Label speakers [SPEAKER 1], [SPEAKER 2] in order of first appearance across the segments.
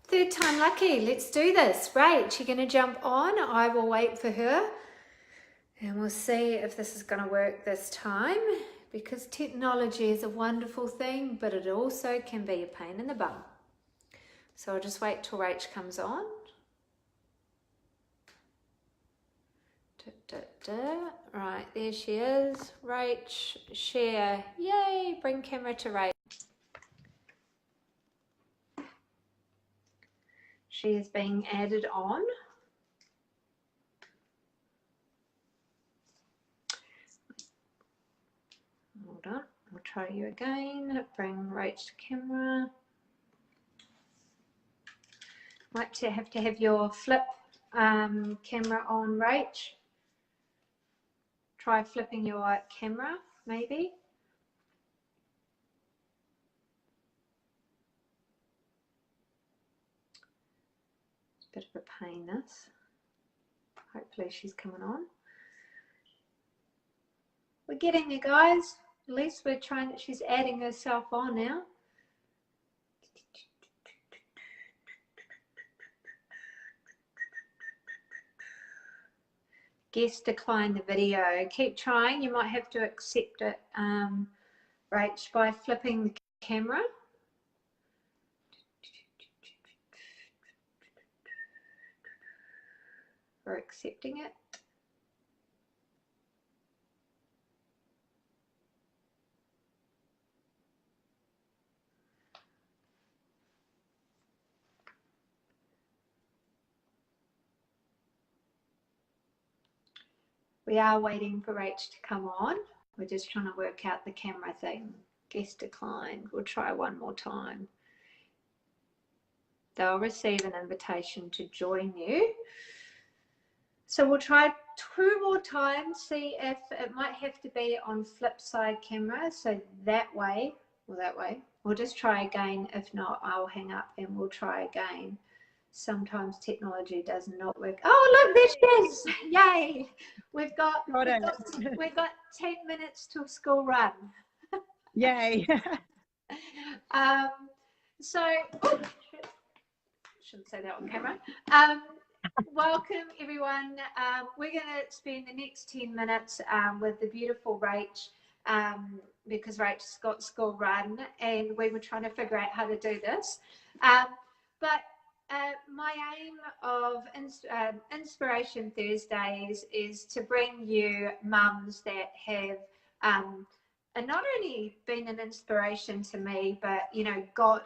[SPEAKER 1] Third time lucky. Let's do this. Rach, you're going to jump on. I will wait for her. And we'll see if this is going to work this time. Because technology is a wonderful thing, but it also can be a pain in the bum. So I'll just wait till Rach comes on. Right, there she is. Rach, share. Yay, bring camera to Rach. She is being added on. Hold on, I'll try you again. Bring Rach to camera. Might have to have your flip camera on, Rach. Try flipping your camera, maybe. It's a bit of a pain, this. Hopefully she's coming on. We're getting there, guys. At least we're trying. She's adding herself on now. Guest decline the video. Keep trying. You might have to accept it, Rach, by flipping the camera. Or accepting it. We are waiting for Rach to come on. We're just trying to work out the camera thing. Guest declined. We'll try one more time. They'll receive an invitation to join you. So we'll try 2 more times, see if it might have to be on flip side camera. So that way, or that way. We'll just try again. If not, I'll hang up and we'll try again. Sometimes technology does not work. Oh, look, there she is. Yay. We've got 10 minutes till school run.
[SPEAKER 2] Yay.
[SPEAKER 1] So, oh, shouldn't say that on camera. Welcome, everyone. We're going to spend the next 10 minutes with the beautiful Rach, because Rach's got school run, and we were trying to figure out how to do this. But my aim of Inspiration Thursdays is to bring you mums that have not only been an inspiration to me, but, you know, got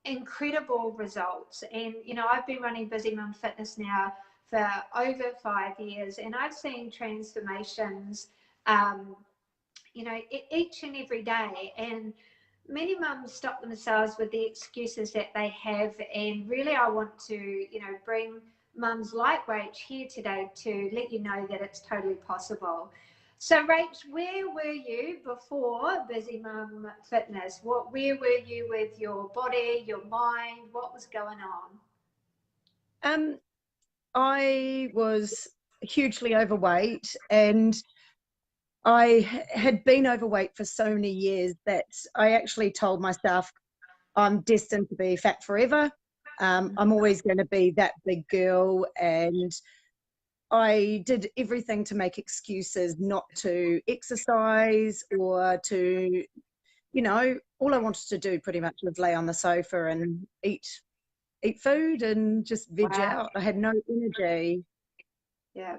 [SPEAKER 1] incredible results. And, you know, I've been running Busy Mum Fitness now for over 5 years, and I've seen transformations, you know, each and every day. And many mums stop themselves with the excuses that they have, and really I want to, you know, bring mums like Rach here today to let you know that it's totally possible. So Rach, where were you before Busy Mum Fitness? Where were you with your body, your mind? What was going on?
[SPEAKER 2] I was hugely overweight, and I had been overweight for so many years that I actually told myself I'm destined to be fat forever. I'm always going to be that big girl, and I did everything to make excuses not to exercise or to, you know, all I wanted to do pretty much was lay on the sofa and eat food and just veg out. I had no energy.
[SPEAKER 1] Yeah.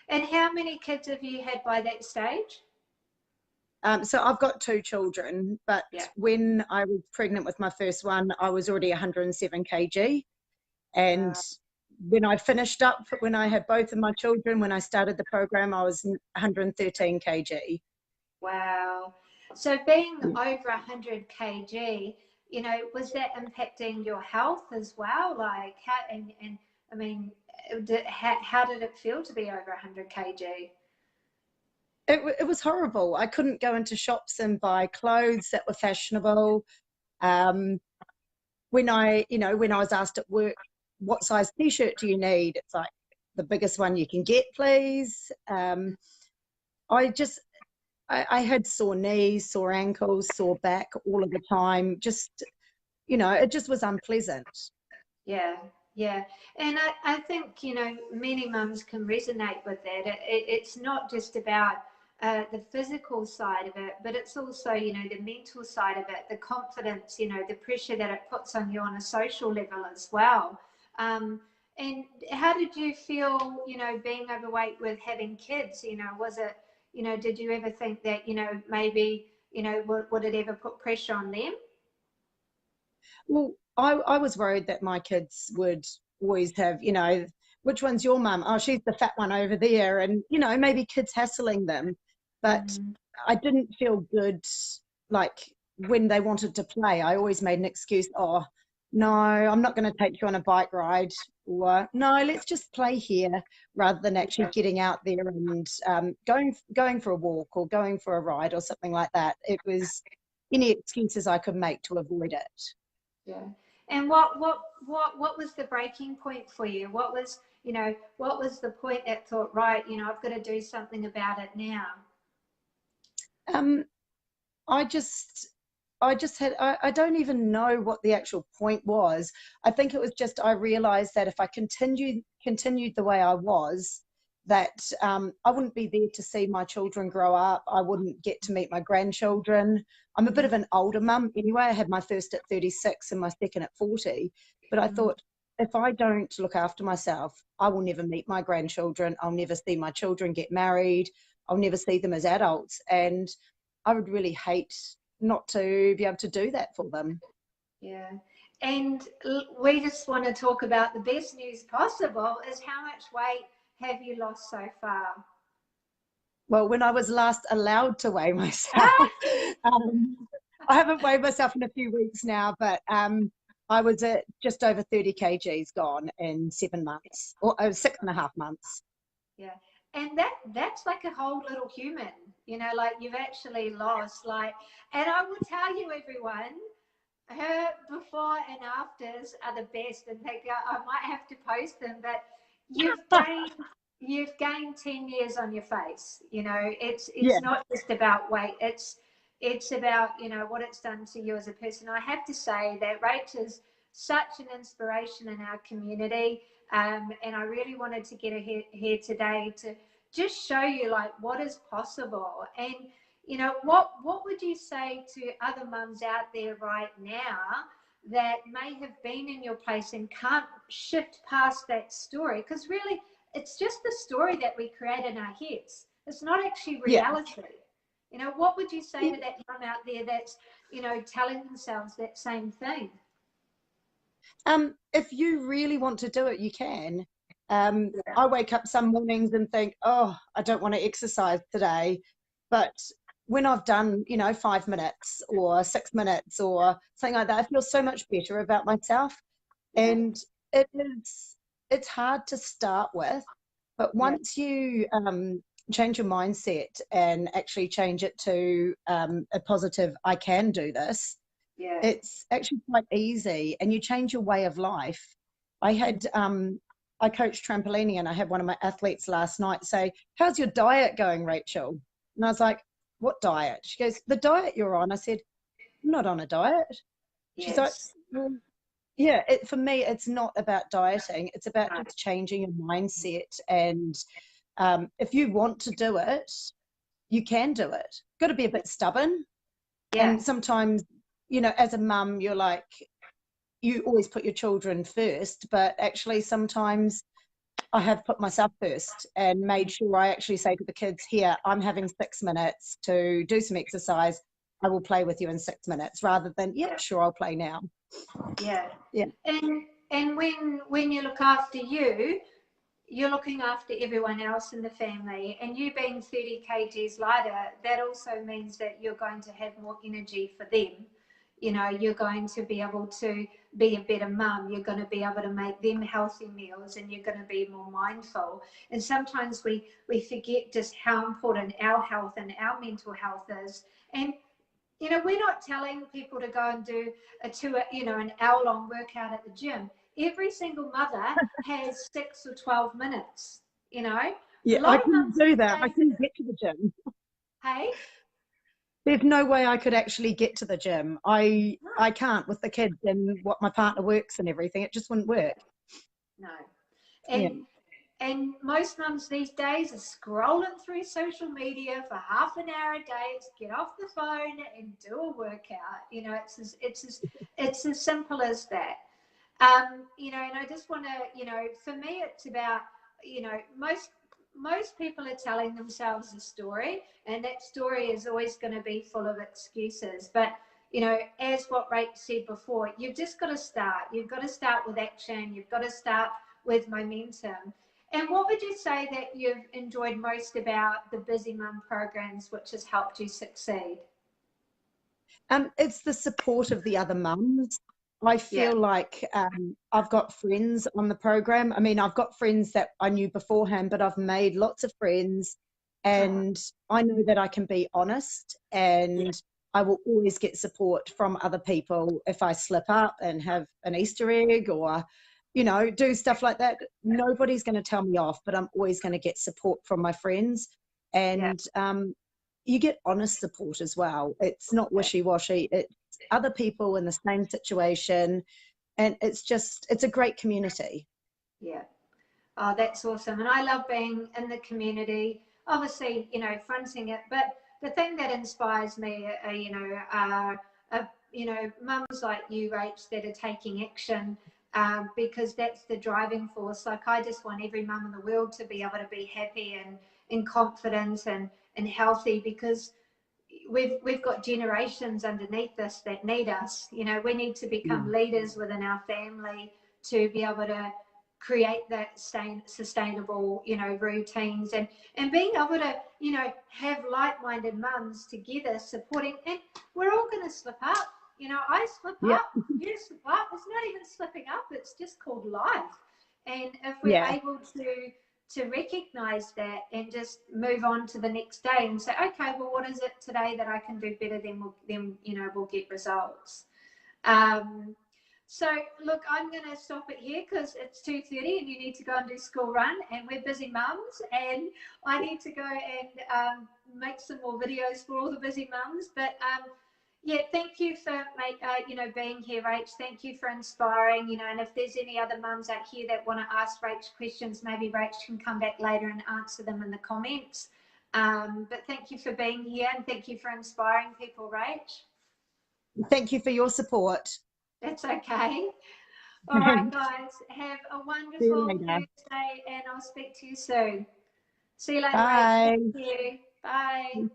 [SPEAKER 1] And how many kids have you had by that stage?
[SPEAKER 2] So I've got 2 children, but when I was pregnant with my first one, I was already 107 kg. And when I finished up, when I had both of my children, when I started the program, I was 113 kg.
[SPEAKER 1] Wow. So being over 100 kg, you know, was that impacting your health as well? Like how, and I mean, how did it feel to be over 100 kg?
[SPEAKER 2] It was horrible. I couldn't go into shops and buy clothes that were fashionable. When I was asked at work, what size t-shirt do you need? It's like, the biggest one you can get, please. I had sore knees, sore ankles, sore back all of the time. Just, you know, it just was unpleasant.
[SPEAKER 1] Yeah, yeah. And I think, you know, many mums can resonate with that. It's not just about the physical side of it, but it's also, you know, the mental side of it, the confidence, you know, the pressure that it puts on you on a social level as well. Um, and how did you feel, you know, being overweight with having kids? You know, was it, you know, did you ever think that, you know, maybe, you know, would it ever put pressure on them?
[SPEAKER 2] Well, I was worried that my kids would always have, you know, which one's your mum? Oh, she's the fat one over there. And, you know, maybe kids hassling them. But
[SPEAKER 1] Mm,
[SPEAKER 2] I didn't feel good, like when they wanted to play, I always made an excuse. Oh, no, I'm not going to take you on a bike ride. Or no, let's just play here, rather than actually
[SPEAKER 1] yeah.
[SPEAKER 2] getting out there and going for a walk or going for a ride or something like that. It was any excuses I could make to avoid it.
[SPEAKER 1] Yeah. And what was the breaking point for you? What was, you know, what was the point that thought, right, you know, I've got to do something about it now?
[SPEAKER 2] Um, I just I don't even know what the actual point was. I think it was just I realized that if I continued the way I was, that I wouldn't be there to see my children grow up. I wouldn't get to meet my grandchildren. I'm a bit of an older mum anyway. I had my first at 36 and my second at 40. But I
[SPEAKER 1] Mm,
[SPEAKER 2] thought, if I don't look after myself, I will never meet my grandchildren. I'll never see my children get married. I'll never see them as adults. And I would really hate not to be able to do that for them.
[SPEAKER 1] yeah. And we just want to talk about the best news possible is how much weight have you lost so far?
[SPEAKER 2] Well, when I was last allowed to weigh myself,
[SPEAKER 1] Ah!
[SPEAKER 2] um, I haven't weighed myself in a few weeks now, but I was at just over 30 kgs gone in 7 months, or 6.5 months.
[SPEAKER 1] Yeah. And that's like a whole little human, you know, like you've actually lost like, and I will tell you everyone, her before and afters are the best, and they go, I might have to post them, but you've gained you've gained 10 years on your face. You know, it's
[SPEAKER 2] Yeah,
[SPEAKER 1] not just about weight, it's about, you know, what it's done to you as a person. I have to say that Rach is such an inspiration in our community, and I really wanted to get her here today to just show you like what is possible. And you know, what would you say to other mums out there right now that may have been in your place and can't shift past that story? Because really, it's just the story that we create in our heads. It's not actually
[SPEAKER 2] yeah.
[SPEAKER 1] reality. You know, what would you say to that mum out there that's, you know, telling themselves that same thing?
[SPEAKER 2] If you really want to do it, you can.
[SPEAKER 1] Yeah,
[SPEAKER 2] I wake up some mornings and think, oh, I don't want to exercise today. But when I've done, you know, 5 minutes or 6 minutes or something like that, I feel so much better about myself.
[SPEAKER 1] yeah,
[SPEAKER 2] And it's hard to start with, but
[SPEAKER 1] yeah,
[SPEAKER 2] once you change your mindset and actually change it to a positive, I can do this,
[SPEAKER 1] yeah.
[SPEAKER 2] it's actually quite easy, and you change your way of life. I had I coached trampolining, and I had one of my athletes last night say, how's your diet going, Rachel? And I was like, what diet? She goes, the diet you're on. I said, I'm not on a diet. She's like,
[SPEAKER 1] Yes.
[SPEAKER 2] well, yeah, for me it's not about dieting, it's about
[SPEAKER 1] Right.
[SPEAKER 2] just changing your mindset. And if you want to do it, you can do it. Got to be a bit stubborn.
[SPEAKER 1] Yeah.
[SPEAKER 2] And sometimes, you know, as a mum, you're like, you always put your children first, but actually sometimes I have put myself first and made sure I actually say to the kids, here, I'm having 6 minutes to do some exercise. I will play with you in 6 minutes, rather than, yep,
[SPEAKER 1] Yeah.
[SPEAKER 2] sure, I'll play now.
[SPEAKER 1] Yeah.
[SPEAKER 2] Yeah.
[SPEAKER 1] And when you look after you, you're looking after everyone else in the family, and you being 30 kgs lighter, that also means that you're going to have more energy for them. You know, you're going to be able to be a better mum, you're going to be able to make them healthy meals, and you're going to be more mindful. And sometimes we forget just how important our health and our mental health is. And you know, we're not telling people to go and do you know, an hour-long workout at the gym. Every single mother has 6 or 12 minutes. You know, a
[SPEAKER 2] Yeah, I
[SPEAKER 1] lot of
[SPEAKER 2] couldn't
[SPEAKER 1] mums
[SPEAKER 2] do
[SPEAKER 1] would
[SPEAKER 2] that. I
[SPEAKER 1] say,
[SPEAKER 2] couldn't get to the gym.
[SPEAKER 1] "Hey,
[SPEAKER 2] there's no way I could actually get to the gym. I can't with the kids and what my partner works and everything. It just wouldn't work.
[SPEAKER 1] No.
[SPEAKER 2] Yeah.
[SPEAKER 1] And most mums these days are scrolling through social media for half an hour a day to get off the phone and do a workout. You know, it's as simple as that. You know, and I just want to, you know, for me, it's about, you know, most people are telling themselves a story, and that story is always going to be full of excuses. But, you know, as what Rach said before, you've just got to start. You've got to start with action. You've got to start with momentum. And what would you say that you've enjoyed most about the Busy Mum programs, which has helped you succeed?
[SPEAKER 2] It's the support of the other mums. I
[SPEAKER 1] Yeah.
[SPEAKER 2] feel like I've got friends on the program. I mean, I've got friends that I knew beforehand, but I've made lots of friends, and I know that I can be honest,
[SPEAKER 1] Yeah.
[SPEAKER 2] and I will always get support from other people if I slip up and have an Easter egg or, you know, do stuff like that. Nobody's going to tell me off, but I'm always going to get support from my friends.
[SPEAKER 1] Yeah.
[SPEAKER 2] And you get honest support as well. It's not wishy-washy. It's other people in the same situation, and it's a great community.
[SPEAKER 1] Yeah. Oh, that's awesome. And I love being in the community, obviously, you know, fronting it. But the thing that inspires me, you know, mums like you, Rach, that are taking action, because that's the driving force. Like, I just want every mum in the world to be able to be happy and confident and healthy, because we've got generations underneath us that need us. You know, we need to become leaders within our family to be able to create that sustainable, you know, routines, and being able to, you know, have like-minded mums together supporting. And we're all going to slip up. You know, I slip
[SPEAKER 2] Yeah,
[SPEAKER 1] up, you slip up. It's not even slipping up, it's just called life. And if we're
[SPEAKER 2] yeah.
[SPEAKER 1] able to recognize that and just move on to the next day and say, okay, well, what is it today that I can do better, then you know, we'll get results. So look, I'm going to stop it here because it's 2:30 and you need to go and do school run, and we're busy mums, and I need to go and make some more videos for all the busy mums. But yeah, thank you for you know, being here, Rach. Thank you for inspiring, you know, and if there's any other mums out here that want to ask Rach questions, maybe Rach can come back later and answer them in the comments. But thank you for being here, and thank you for inspiring people, Rach.
[SPEAKER 2] Thank you for your support.
[SPEAKER 1] That's okay. All right, guys, have a
[SPEAKER 2] See you
[SPEAKER 1] wonderful
[SPEAKER 2] later.
[SPEAKER 1] Thursday, and I'll speak to you soon. See you later, Rach.
[SPEAKER 2] Bye.
[SPEAKER 1] Thank you. Bye.